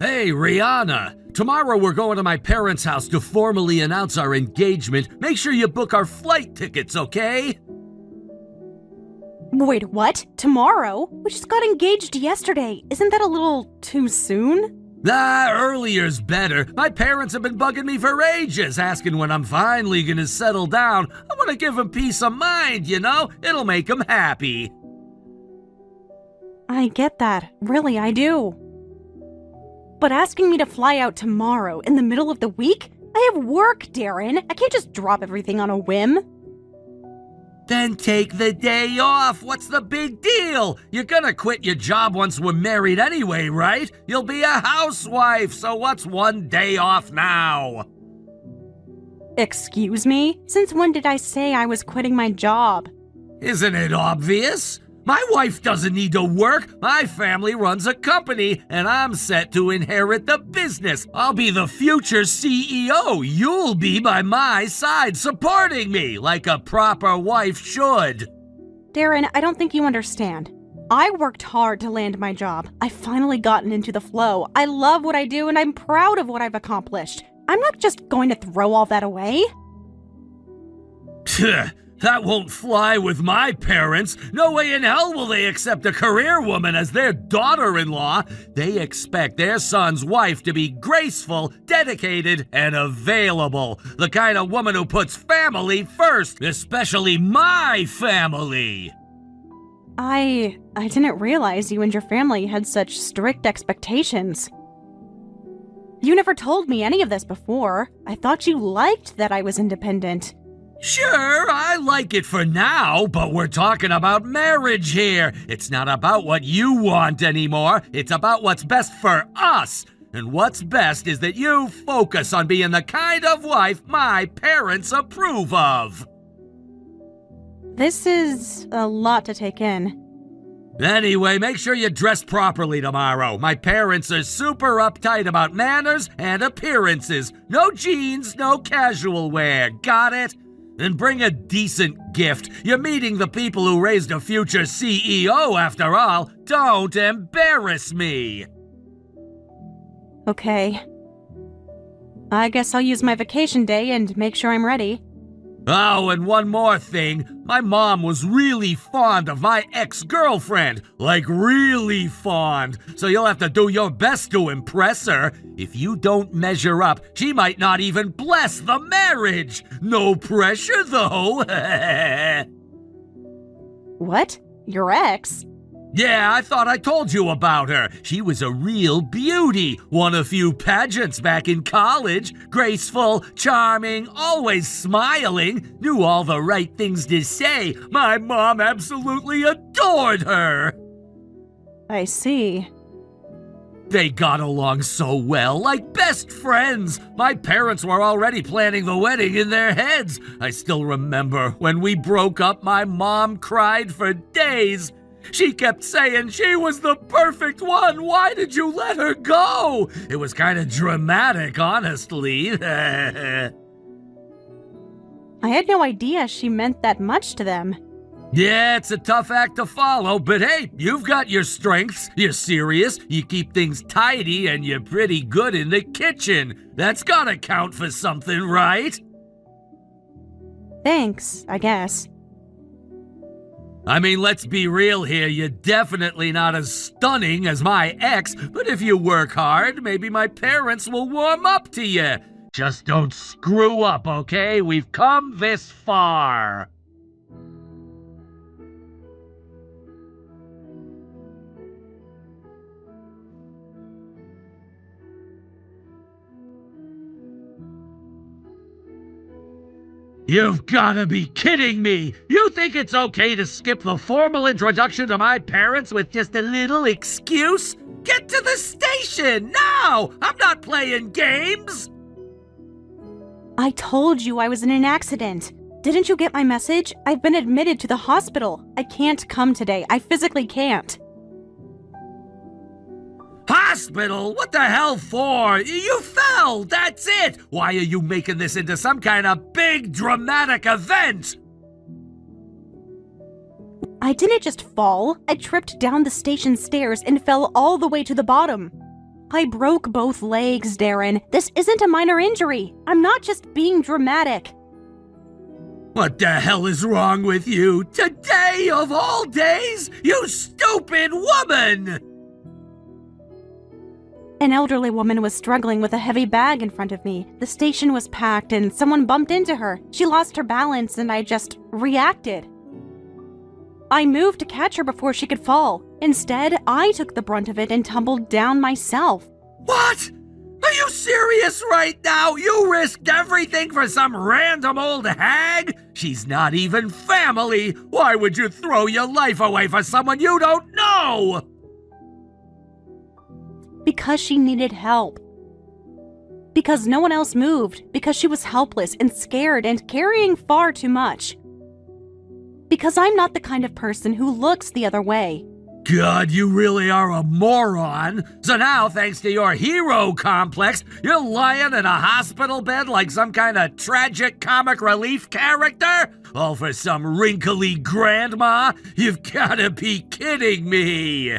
Hey, Rihanna! Tomorrow we're going to my parents' house to formally announce our engagement. Make sure you book our flight tickets, okay? Wait, what? Tomorrow? We just got engaged yesterday. Isn't that a little too soon? Earlier's better. My parents have been bugging me for ages, asking when I'm finally gonna settle down. I want to give them peace of mind, you know? It'll make them happy. I get that. Really, I do. But asking me to fly out tomorrow in the middle of the week? I have work, Darren. I can't just drop everything on a whim. Then take the day off. What's the big deal? You're gonna quit your job once we're married anyway, right? You'll be a housewife, so what's one day off now? Excuse me? Since when did I say I was quitting my job? Isn't it obvious? My wife doesn't need to work. My family runs a company, and I'm set to inherit the business. I'll be the future CEO. You'll be by my side, supporting me like a proper wife should. Darren, I don't think you understand. I worked hard to land my job. I've finally gotten into the flow. I love what I do, and I'm proud of what I've accomplished. I'm not just going to throw all that away. That won't fly with my parents. No way in hell will they accept a career woman as their daughter-in-law. They expect their son's wife to be graceful, dedicated, and available. The kind of woman who puts family first, especially my family. I didn't realize you and your family had such strict expectations. You never told me any of this before. I thought you liked that I was independent. Sure, I like it for now, but we're talking about marriage here. It's not about what you want anymore. It's about what's best for us. And what's best is that you focus on being the kind of wife my parents approve of. This is a lot to take in. Anyway, make sure you dress properly tomorrow. My parents are super uptight about manners and appearances. No jeans, no casual wear. Got it? And bring a decent gift. You're meeting the people who raised a future CEO, after all. Don't embarrass me. Okay. I guess I'll use my vacation day and make sure I'm ready. Oh, and one more thing. My mom was really fond of my ex-girlfriend. Like, really fond. So you'll have to do your best to impress her. If you don't measure up, she might not even bless the marriage. No pressure, though. What? Your ex? Yeah, I thought I told you about her. She was a real beauty. Won a few pageants back in college. Graceful, charming, always smiling. Knew all the right things to say. My mom absolutely adored her. I see. They got along so well, like best friends. My parents were already planning the wedding in their heads. I still remember when we broke up, my mom cried for days. She kept saying she was the perfect one. Why did you let her go? It was kind of dramatic, honestly. I had no idea she meant that much to them. Yeah, it's a tough act to follow, but hey, you've got your strengths. You're serious, you keep things tidy, and you're pretty good in the kitchen. That's gotta count for something, right? Thanks, I guess. I mean, let's be real here, you're definitely not as stunning as my ex, but if you work hard, maybe my parents will warm up to you. Just don't screw up, okay? We've come this far. You've gotta be kidding me! You think it's okay to skip the formal introduction to my parents with just a little excuse? Get to the station, now! I'm not playing games! I told you I was in an accident. Didn't you get my message? I've been admitted to the hospital. I can't come today. I physically can't. Hospital? What the hell for? You fell, that's it! Why are you making this into some kind of big dramatic event? I didn't just fall. I tripped down the station stairs and fell all the way to the bottom. I broke both legs, Darren. This isn't a minor injury. I'm not just being dramatic. What the hell is wrong with you? Today of all days? You stupid woman! An elderly woman was struggling with a heavy bag in front of me. The station was packed and someone bumped into her. She lost her balance and I just reacted. I moved to catch her before she could fall. Instead, I took the brunt of it and tumbled down myself. What? Are you serious right now? You risked everything for some random old hag? She's not even family. Why would you throw your life away for someone you don't know? Because she needed help. Because no one else moved. Because she was helpless and scared and carrying far too much. Because I'm not the kind of person who looks the other way. God, you really are a moron. So now, thanks to your hero complex, you're lying in a hospital bed like some kind of tragic comic relief character? All for some wrinkly grandma? You've gotta be kidding me.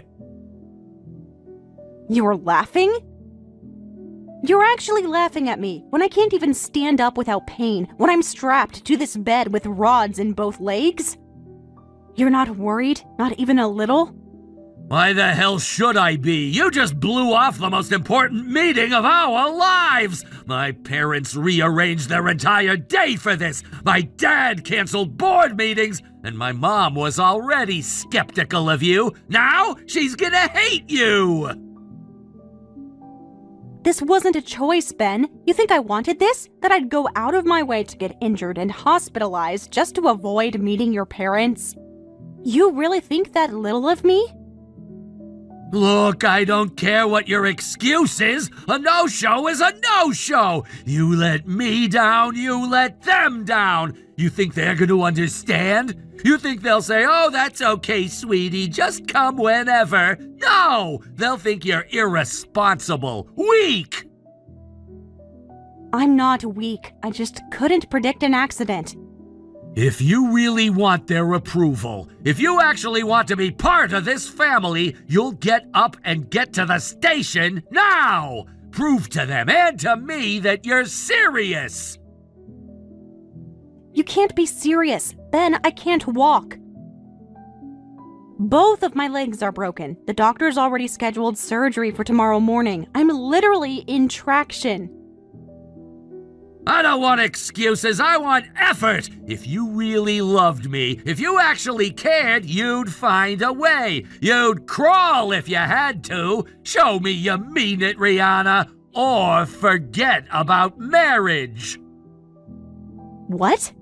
You're laughing? You're actually laughing at me when I can't even stand up without pain, when I'm strapped to this bed with rods in both legs? You're not worried? Not even a little? Why the hell should I be? You just blew off the most important meeting of our lives! My parents rearranged their entire day for this. My dad canceled board meetings, and my mom was already skeptical of you. Now she's gonna hate you! This wasn't a choice, Ben. You think I wanted this? That I'd go out of my way to get injured and hospitalized just to avoid meeting your parents? You really think that little of me? Look, I don't care what your excuse is. A no-show is a no-show. You let me down, you let them down. You think they're going to understand? You think they'll say, oh, that's okay, sweetie, just come whenever? No! They'll think you're irresponsible, weak. I'm not weak. I just couldn't predict an accident. If you really want their approval, if you actually want to be part of this family, you'll get up and get to the station now! Prove to them and to me that you're serious! You can't be serious. Ben, I can't walk. Both of my legs are broken. The doctor's already scheduled surgery for tomorrow morning. I'm literally in traction. I don't want excuses, I want effort! If you really loved me, if you actually cared, you'd find a way. You'd crawl if you had to. Show me you mean it, Rihanna. Or forget about marriage. What?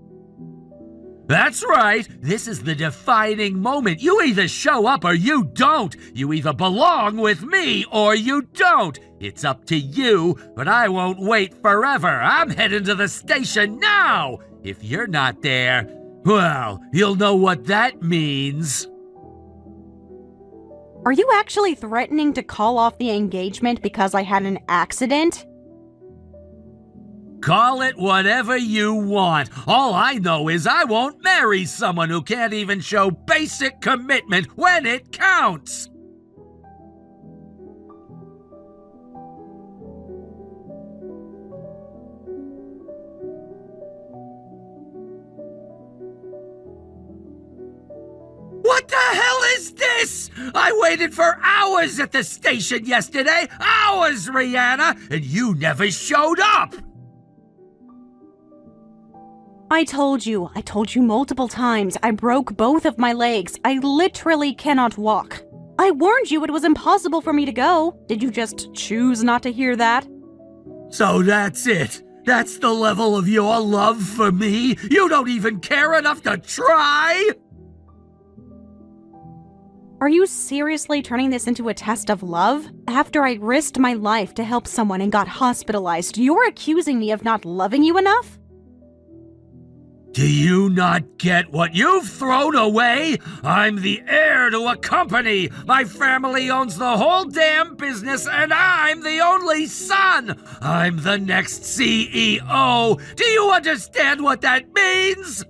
That's right. This is the defining moment. You either show up or you don't. You either belong with me or you don't. It's up to you, but I won't wait forever. I'm heading to the station now. If you're not there, well, you'll know what that means. Are you actually threatening to call off the engagement because I had an accident? Call it whatever you want. All I know is I won't marry someone who can't even show basic commitment when it counts. What the hell is this? I waited for hours at the station yesterday. Hours, Rihanna, and you never showed up. I told you multiple times. I broke both of my legs. I literally cannot walk. I warned you it was impossible for me to go. Did you just choose not to hear that? So that's it. That's the level of your love for me? You don't even care enough to try? Are you seriously turning this into a test of love? After I risked my life to help someone and got hospitalized, you're accusing me of not loving you enough? Do you not get what you've thrown away? I'm the heir to a company. My family owns the whole damn business, and I'm the only son. I'm the next CEO. Do you understand what that means?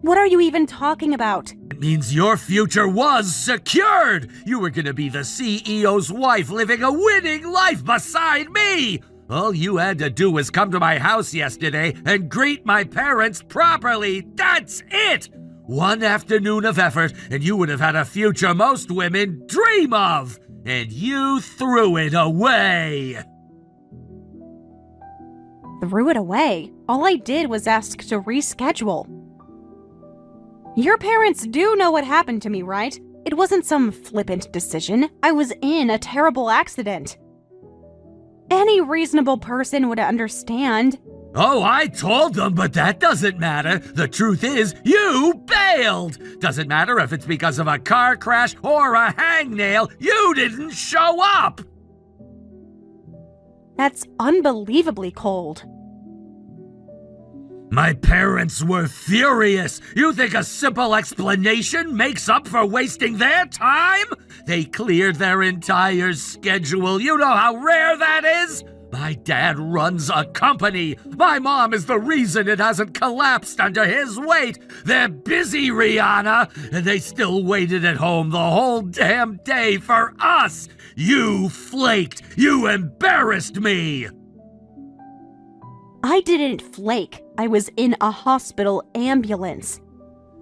What are you even talking about? It means your future was secured! You were gonna be the CEO's wife living a winning life beside me! All you had to do was come to my house yesterday and greet my parents properly. That's it! One afternoon of effort, and you would have had a future most women dream of! And you threw it away! Threw it away? All I did was ask to reschedule. Your parents do know what happened to me, right? It wasn't some flippant decision. I was in a terrible accident. Any reasonable person would understand. Oh, I told them, but that doesn't matter. The truth is, you bailed! Doesn't matter if it's because of a car crash or a hangnail, you didn't show up! That's unbelievably cold. My parents were furious. You think a simple explanation makes up for wasting their time? They cleared their entire schedule. You know how rare that is? My dad runs a company. My mom is the reason it hasn't collapsed under his weight. They're busy, Rihanna, and they still waited at home the whole damn day for us. You flaked. You embarrassed me. I didn't flake. I was in a hospital ambulance.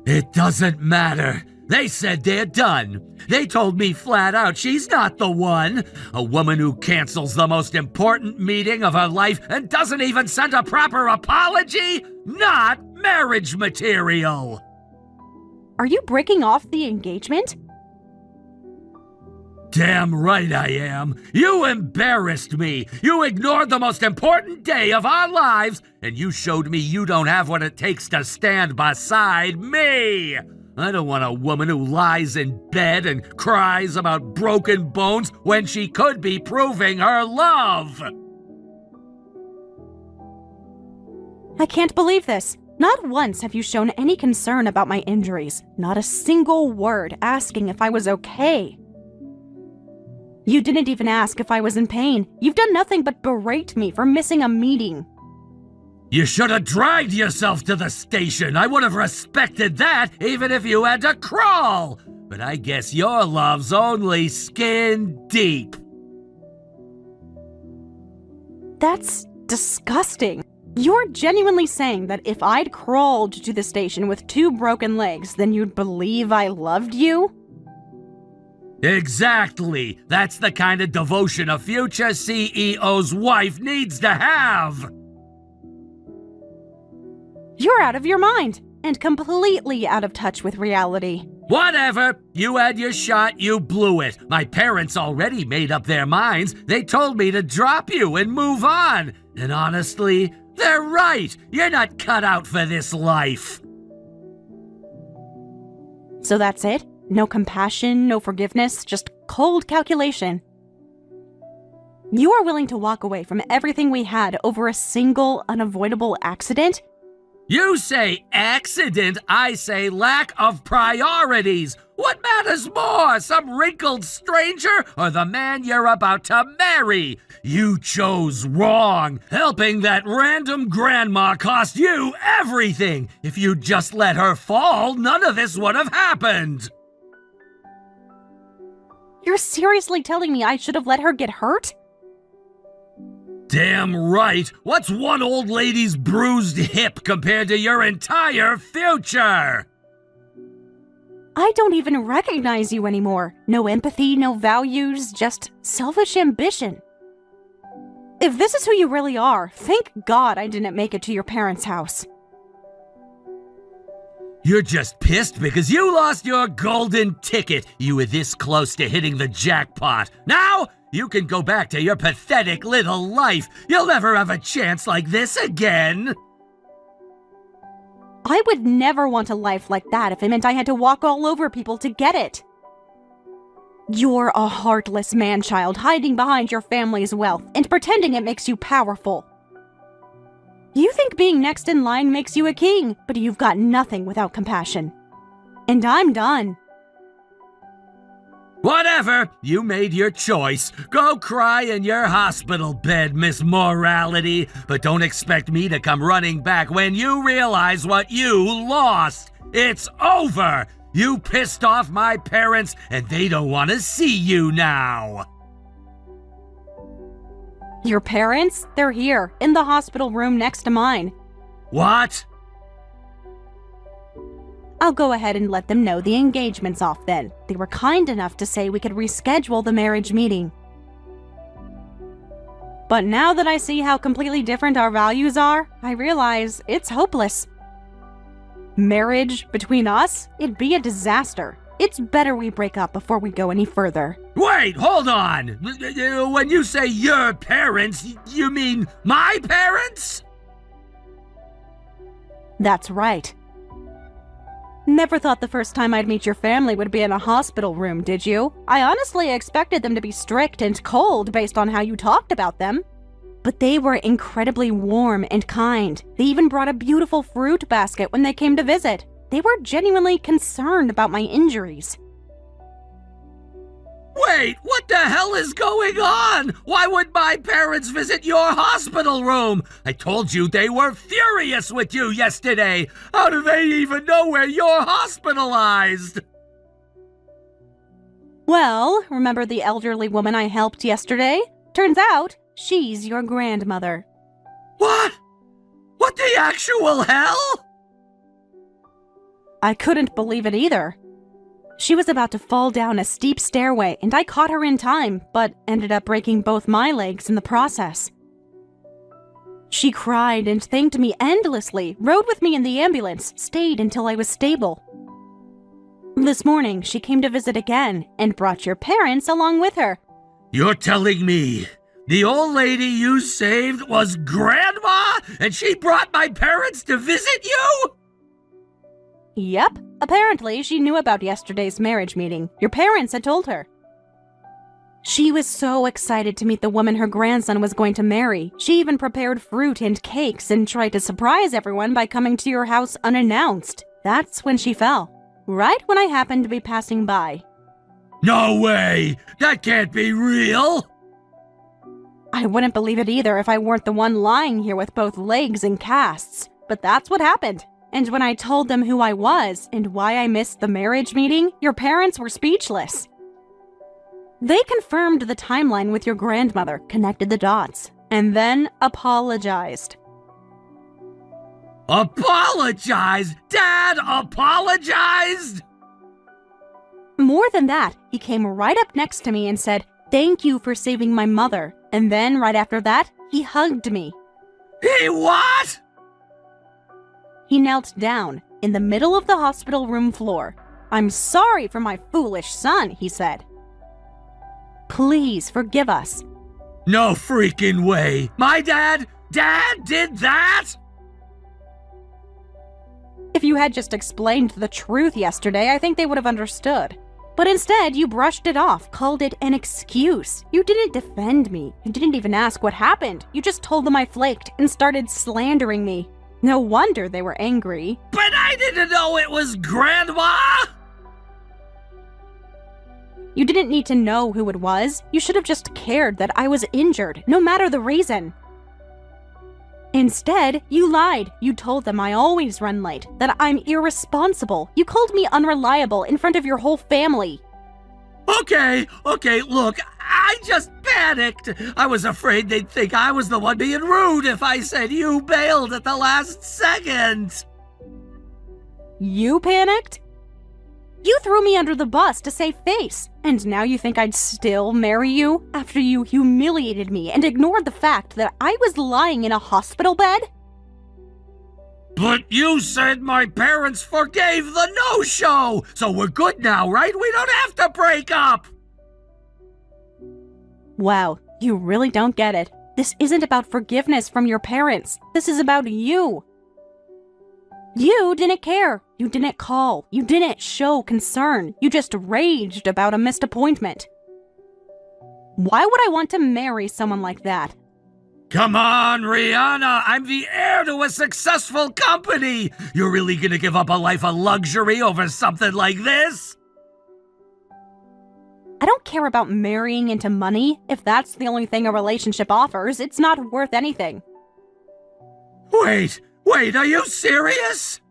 It doesn't matter. They said they're done. They told me flat out she's not the one. A woman who cancels the most important meeting of her life and doesn't even send a proper apology? Not marriage material. Are you breaking off the engagement? Damn right I am. You embarrassed me. You ignored the most important day of our lives, and you showed me you don't have what it takes to stand beside me. I don't want a woman who lies in bed and cries about broken bones when she could be proving her love. I can't believe this. Not once have you shown any concern about my injuries. Not a single word asking if I was okay. You didn't even ask if I was in pain. You've done nothing but berate me for missing a meeting. You should have dragged yourself to the station. I would have respected that even if you had to crawl. But I guess your love's only skin deep. That's disgusting. You're genuinely saying that if I'd crawled to the station with 2 broken legs, then you'd believe I loved you? Exactly. That's the kind of devotion a future CEO's wife needs to have. You're out of your mind and completely out of touch with reality. Whatever. You had your shot, you blew it. My parents already made up their minds. They told me to drop you and move on. And honestly, they're right. You're not cut out for this life. So that's it? No compassion, no forgiveness, just cold calculation. You are willing to walk away from everything we had over a single unavoidable accident? You say accident, I say lack of priorities. What matters more, some wrinkled stranger or the man you're about to marry? You chose wrong. Helping that random grandma cost you everything. If you'd just let her fall, none of this would have happened. You're seriously telling me I should have let her get hurt? Damn right. What's one old lady's bruised hip compared to your entire future? I don't even recognize you anymore. No empathy, no values, just selfish ambition. If this is who you really are, thank God I didn't make it to your parents' house. You're just pissed because you lost your golden ticket. You were this close to hitting the jackpot. Now, you can go back to your pathetic little life. You'll never have a chance like this again. I would never want a life like that if it meant I had to walk all over people to get it. You're a heartless man-child hiding behind your family's wealth and pretending it makes you powerful. You think being next in line makes you a king, but you've got nothing without compassion. And I'm done. Whatever, you made your choice. Go cry in your hospital bed, Miss Morality. But don't expect me to come running back when you realize what you lost. It's over! You pissed off my parents, and they don't want to see you now! Your parents? They're here, in the hospital room next to mine. What? I'll go ahead and let them know the engagement's off then. They were kind enough to say we could reschedule the marriage meeting. But now that I see how completely different our values are, I realize it's hopeless. Marriage between us? It'd be a disaster. It's better we break up before we go any further. Wait, hold on! When you say your parents, you mean my parents? That's right. Never thought the first time I'd meet your family would be in a hospital room, did you? I honestly expected them to be strict and cold based on how you talked about them. But they were incredibly warm and kind. They even brought a beautiful fruit basket when they came to visit. They were genuinely concerned about my injuries. Wait, what the hell is going on? Why would my parents visit your hospital room? I told you they were furious with you yesterday. How do they even know where you're hospitalized? Well, remember the elderly woman I helped yesterday? Turns out, she's your grandmother. What? What the actual hell? I couldn't believe it either. She was about to fall down a steep stairway, and I caught her in time, but ended up breaking both my legs in the process. She cried and thanked me endlessly, rode with me in the ambulance, stayed until I was stable. This morning, she came to visit again, and brought your parents along with her. You're telling me the old lady you saved was Grandma, and she brought my parents to visit you? Yep. Apparently, she knew about yesterday's marriage meeting. Your parents had told her. She was so excited to meet the woman her grandson was going to marry. She even prepared fruit and cakes and tried to surprise everyone by coming to your house unannounced. That's when she fell. Right when I happened to be passing by. No way! That can't be real! I wouldn't believe it either if I weren't the one lying here with both legs in casts. But that's what happened. And when I told them who I was and why I missed the marriage meeting, your parents were speechless. They confirmed the timeline with your grandmother, connected the dots, and then apologized. Apologized? Dad apologized? More than that, he came right up next to me and said, "Thank you for saving my mother." And then, right after that, he hugged me. He what? He knelt down in the middle of the hospital room floor. "I'm sorry for my foolish son," he said. "Please forgive us." No freaking way. My dad did that? If you had just explained the truth yesterday, I think they would have understood. But instead, you brushed it off, called it an excuse. You didn't defend me. You didn't even ask what happened. You just told them I flaked and started slandering me. No wonder they were angry. But I didn't know it was Grandma! You didn't need to know who it was. You should have just cared that I was injured, no matter the reason. Instead, you lied. You told them I always run late, that I'm irresponsible. You called me unreliable in front of your whole family. Okay, look, I just panicked. I was afraid they'd think I was the one being rude if I said you bailed at the last second. You panicked? You threw me under the bus to save face, and now you think I'd still marry you after you humiliated me and ignored the fact that I was lying in a hospital bed? But you said my parents forgave the no-show, so we're good now, right? We don't have to break up! Wow, you really don't get it. This isn't about forgiveness from your parents. This is about you. You didn't care. You didn't call. You didn't show concern. You just raged about a missed appointment. Why would I want to marry someone like that? Come on, Rihanna! I'm the heir to a successful company! You're really gonna give up a life of luxury over something like this? I don't care about marrying into money. If that's the only thing a relationship offers, it's not worth anything. Wait, are you serious?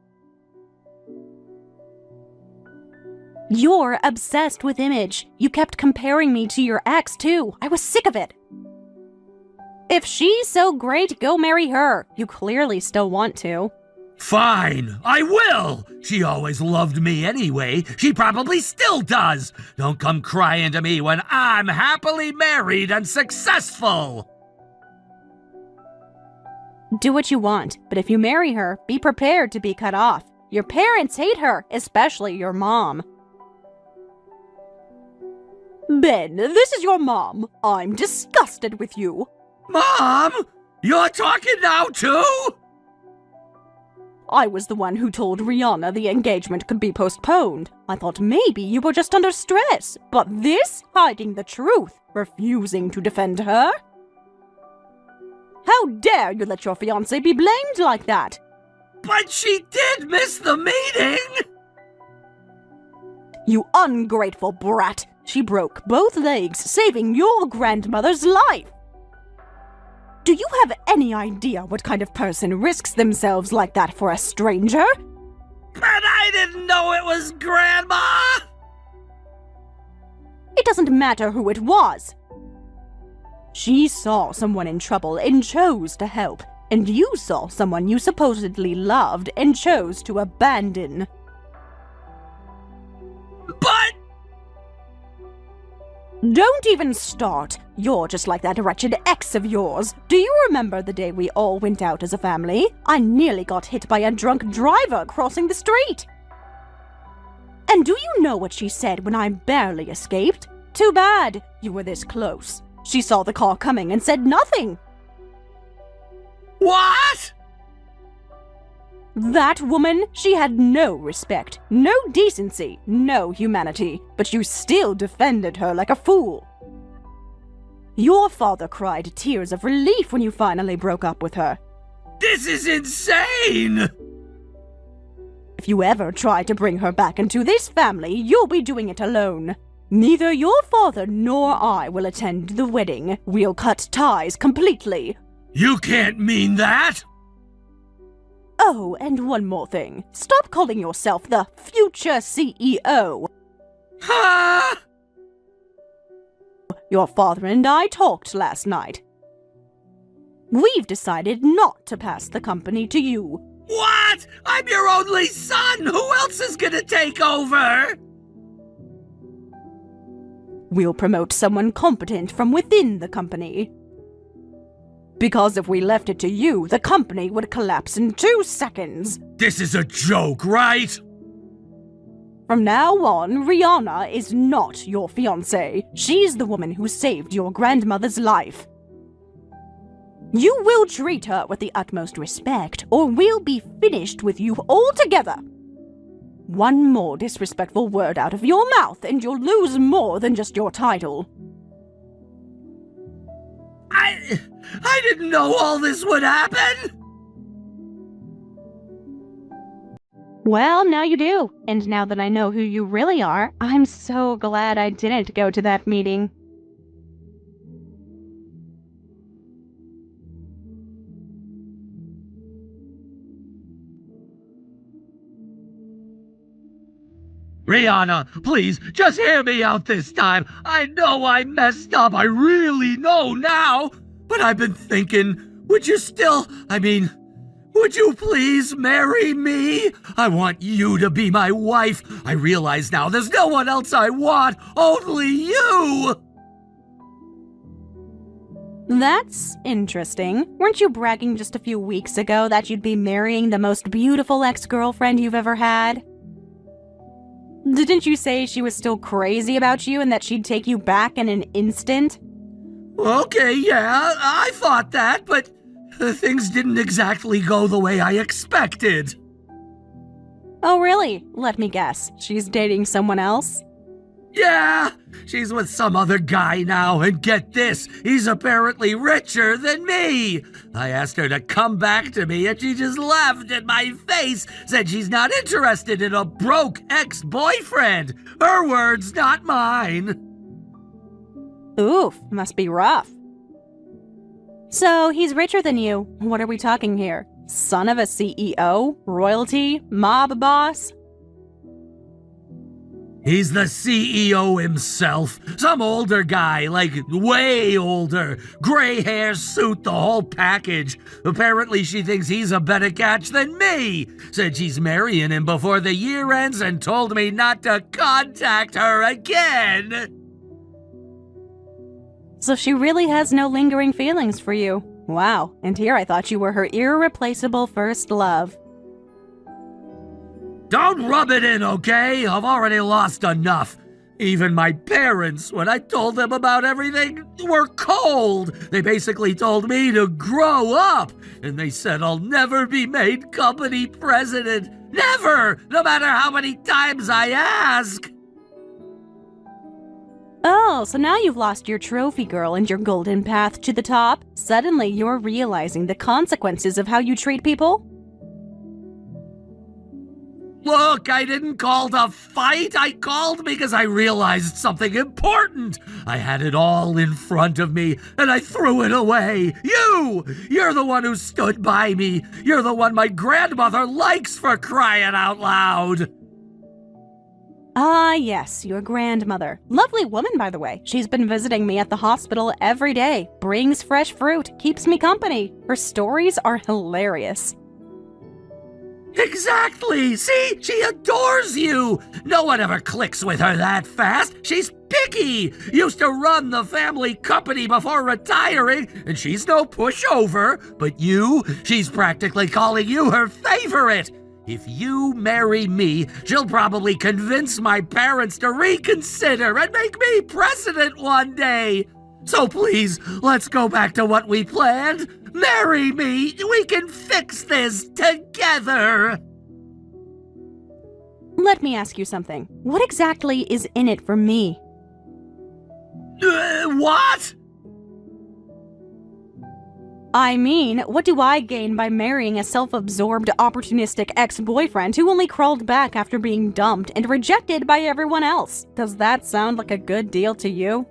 You're obsessed with image. You kept comparing me to your ex, too. I was sick of it. If she's so great, go marry her. You clearly still want to. Fine, I will! She always loved me anyway. She probably still does. Don't come crying to me when I'm happily married and successful. Do what you want, but if you marry her, be prepared to be cut off. Your parents hate her, especially your mom. Ben, this is your mom. I'm disgusted with you. Mom? You're talking now too? I was the one who told Rihanna the engagement could be postponed. I thought maybe you were just under stress, but this, hiding the truth, refusing to defend her? How dare you let your fiancé be blamed like that? But she did miss the meeting! You ungrateful brat! She broke both legs, saving your grandmother's life! Do you have any idea what kind of person risks themselves like that for a stranger? But I didn't know it was Grandma! It doesn't matter who it was. She saw someone in trouble and chose to help, and you saw someone you supposedly loved and chose to abandon. But... Don't even start. You're just like that wretched ex of yours. Do you remember the day we all went out as a family? I nearly got hit by a drunk driver crossing the street. And do you know what she said when I barely escaped? Too bad you were this close. She saw the car coming and said nothing. What? That woman, she had no respect, no decency, no humanity, but you still defended her like a fool. Your father cried tears of relief when you finally broke up with her. This is insane! If you ever try to bring her back into this family, you'll be doing it alone. Neither your father nor I will attend the wedding. We'll cut ties completely. You can't mean that! Oh, and one more thing. Stop calling yourself the future CEO. Huh? Your father and I talked last night. We've decided not to pass the company to you. What? I'm your only son! Who else is gonna take over? We'll promote someone competent from within the company. Because if we left it to you, the company would collapse in 2 seconds. This is a joke, right? From now on, Rihanna is not your fiancé. She's the woman who saved your grandmother's life. You will treat her with the utmost respect, or we'll be finished with you altogether. One more disrespectful word out of your mouth, and you'll lose more than just your title. I didn't know all this would happen! Well, now you do. And now that I know who you really are, I'm so glad I didn't go to that meeting. Rihanna, please, just hear me out this time. I know I messed up, I really know now. But I've been thinking, would you please marry me? I want you to be my wife. I realize now there's no one else I want, only you. That's interesting. Weren't you bragging just a few weeks ago that you'd be marrying the most beautiful ex-girlfriend you've ever had? Didn't you say she was still crazy about you and that she'd take you back in an instant? Okay, yeah, I thought that, but things didn't exactly go the way I expected. Oh, really? Let me guess. She's dating someone else? Yeah, she's with some other guy now, and get this, he's apparently richer than me. I asked her to come back to me, and she just laughed in my face, said she's not interested in a broke ex-boyfriend. Her words, not mine. Oof, must be rough. So, he's richer than you. What are we talking here? Son of a CEO? Royalty? Mob boss? He's the CEO himself. Some older guy, like way older. Gray hair, suit, the whole package. Apparently she thinks he's a better catch than me. Said she's marrying him before the year ends and told me not to contact her again. So she really has no lingering feelings for you. Wow, and here I thought you were her irreplaceable first love. Don't rub it in, okay? I've already lost enough. Even my parents, when I told them about everything, were cold. They basically told me to grow up. And they said I'll never be made company president. Never! No matter how many times I ask. Oh, so now you've lost your trophy girl and your golden path to the top? Suddenly you're realizing the consequences of how you treat people? Look, I didn't call to fight. I called because I realized something important. I had it all in front of me, and I threw it away. You're the one who stood by me. You're the one my grandmother likes, for crying out loud. Ah, yes, your grandmother. Lovely woman, by the way. She's been visiting me at the hospital every day, brings fresh fruit, keeps me company. Her stories are hilarious. Exactly! See? She adores you! No one ever clicks with her that fast. She's picky! Used to run the family company before retiring, and she's no pushover. But she's practically calling you her favorite. If you marry me, she'll probably convince my parents to reconsider and make me president one day. So please, let's go back to what we planned. Marry me! We can fix this together! Let me ask you something. What exactly is in it for me? What? I mean, what do I gain by marrying a self-absorbed, opportunistic ex-boyfriend who only crawled back after being dumped and rejected by everyone else? Does that sound like a good deal to you?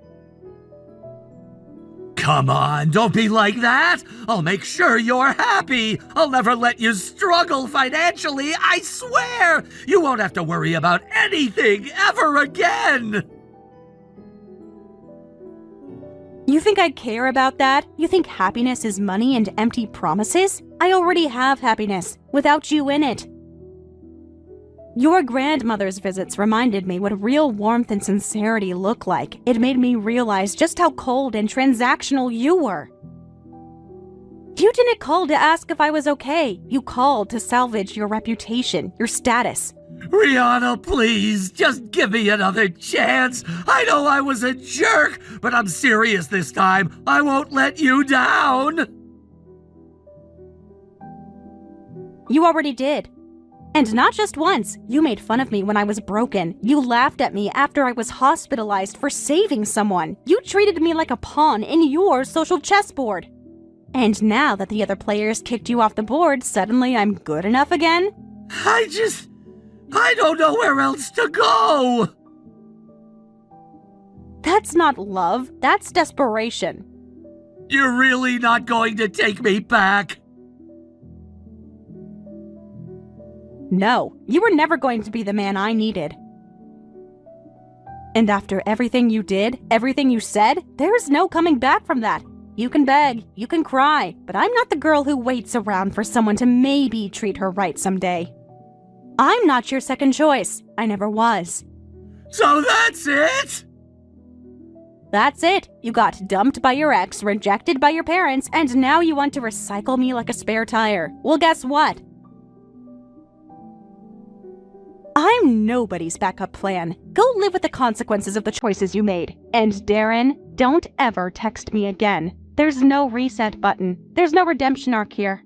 Come on, don't be like that. I'll make sure you're happy. I'll never let you struggle financially, I swear. You won't have to worry about anything ever again. You think I care about that? You think happiness is money and empty promises? I already have happiness, without you in it. Your grandmother's visits reminded me what real warmth and sincerity look like. It made me realize just how cold and transactional you were. You didn't call to ask if I was okay. You called to salvage your reputation, your status. Rihanna, please, just give me another chance. I know I was a jerk, but I'm serious this time. I won't let you down. You already did. And not just once. You made fun of me when I was broken. You laughed at me after I was hospitalized for saving someone. You treated me like a pawn in your social chessboard. And now that the other players kicked you off the board, suddenly I'm good enough again? I don't know where else to go! That's not love, that's desperation. You're really not going to take me back? No, you were never going to be the man I needed. And after everything you did, everything you said, there's no coming back from that. You can beg, you can cry, but I'm not the girl who waits around for someone to maybe treat her right someday. I'm not your second choice. I never was. So that's it? That's it. You got dumped by your ex, rejected by your parents, and now you want to recycle me like a spare tire. Well, guess what? I'm nobody's backup plan. Go live with the consequences of the choices you made. And Darren, don't ever text me again. There's no reset button. There's no redemption arc here.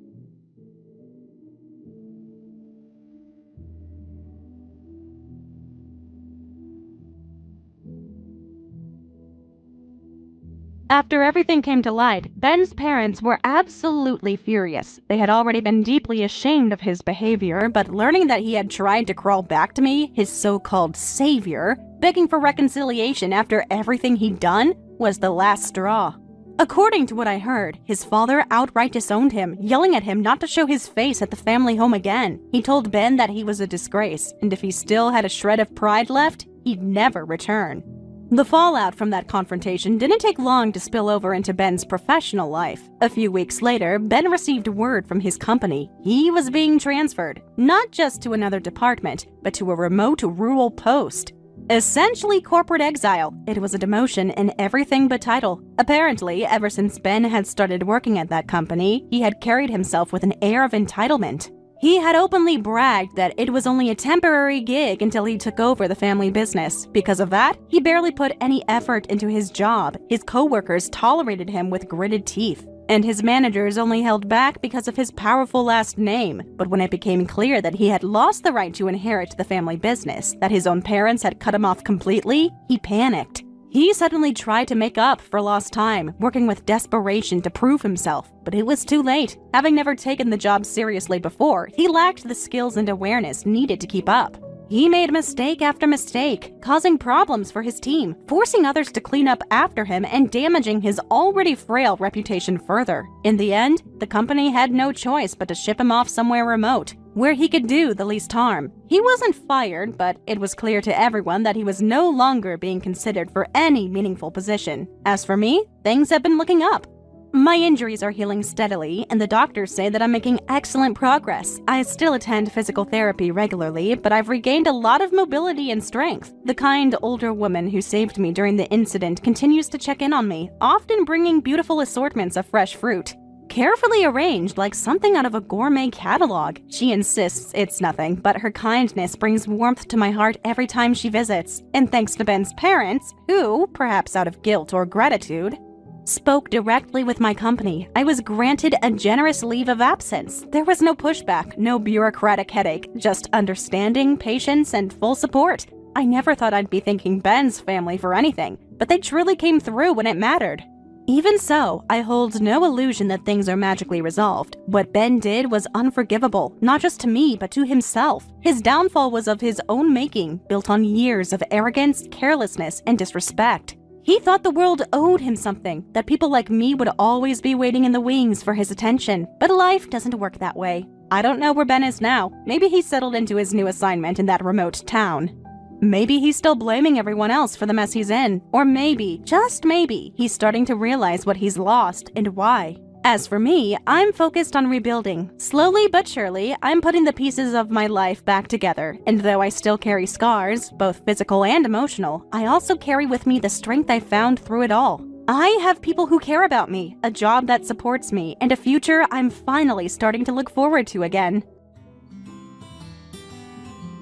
After everything came to light, Ben's parents were absolutely furious. They had already been deeply ashamed of his behavior, but learning that he had tried to crawl back to me, his so-called savior, begging for reconciliation after everything he'd done, was the last straw. According to what I heard, his father outright disowned him, yelling at him not to show his face at the family home again. He told Ben that he was a disgrace, and if he still had a shred of pride left, he'd never return. The fallout from that confrontation didn't take long to spill over into Ben's professional life. A few weeks later, Ben received word from his company. He was being transferred, not just to another department, but to a remote rural post. Essentially corporate exile. It was a demotion in everything but title. Apparently, ever since Ben had started working at that company, he had carried himself with an air of entitlement. He had openly bragged that it was only a temporary gig until he took over the family business. Because of that, he barely put any effort into his job. His coworkers tolerated him with gritted teeth, and his managers only held back because of his powerful last name. But when it became clear that he had lost the right to inherit the family business, that his own parents had cut him off completely, he panicked. He suddenly tried to make up for lost time, working with desperation to prove himself, but it was too late. Having never taken the job seriously before, he lacked the skills and awareness needed to keep up. He made mistake after mistake, causing problems for his team, forcing others to clean up after him and damaging his already frail reputation further. In the end, the company had no choice but to ship him off somewhere remote, where he could do the least harm. He wasn't fired, but it was clear to everyone that he was no longer being considered for any meaningful position. As for me, things have been looking up. My injuries are healing steadily, and the doctors say that I'm making excellent progress. I still attend physical therapy regularly, but I've regained a lot of mobility and strength. The kind older woman who saved me during the incident continues to check in on me, often bringing beautiful assortments of fresh fruit, carefully arranged like something out of a gourmet catalog. She insists it's nothing, but her kindness brings warmth to my heart every time she visits. And thanks to Ben's parents, who, perhaps out of guilt or gratitude, spoke directly with my company, I was granted a generous leave of absence. There was no pushback, no bureaucratic headache, just understanding, patience, and full support. I never thought I'd be thanking Ben's family for anything, but they truly came through when it mattered. Even so, I hold no illusion that things are magically resolved. What Ben did was unforgivable, not just to me, but to himself. His downfall was of his own making, built on years of arrogance, carelessness, and disrespect. He thought the world owed him something, that people like me would always be waiting in the wings for his attention. But life doesn't work that way. I don't know where Ben is now. Maybe he settled into his new assignment in that remote town. Maybe he's still blaming everyone else for the mess he's in. Or maybe, just maybe, he's starting to realize what he's lost and why. As for me, I'm focused on rebuilding. Slowly but surely, I'm putting the pieces of my life back together. And though I still carry scars, both physical and emotional, I also carry with me the strength I found through it all. I have people who care about me, a job that supports me, and a future I'm finally starting to look forward to again.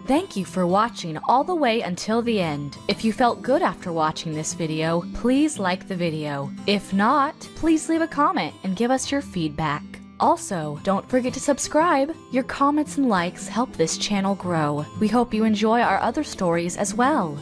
Thank you for watching all the way until the end. If you felt good after watching this video, please like the video. If not, please leave a comment and give us your feedback. Also, don't forget to subscribe. Your comments and likes help this channel grow. We hope you enjoy our other stories as well.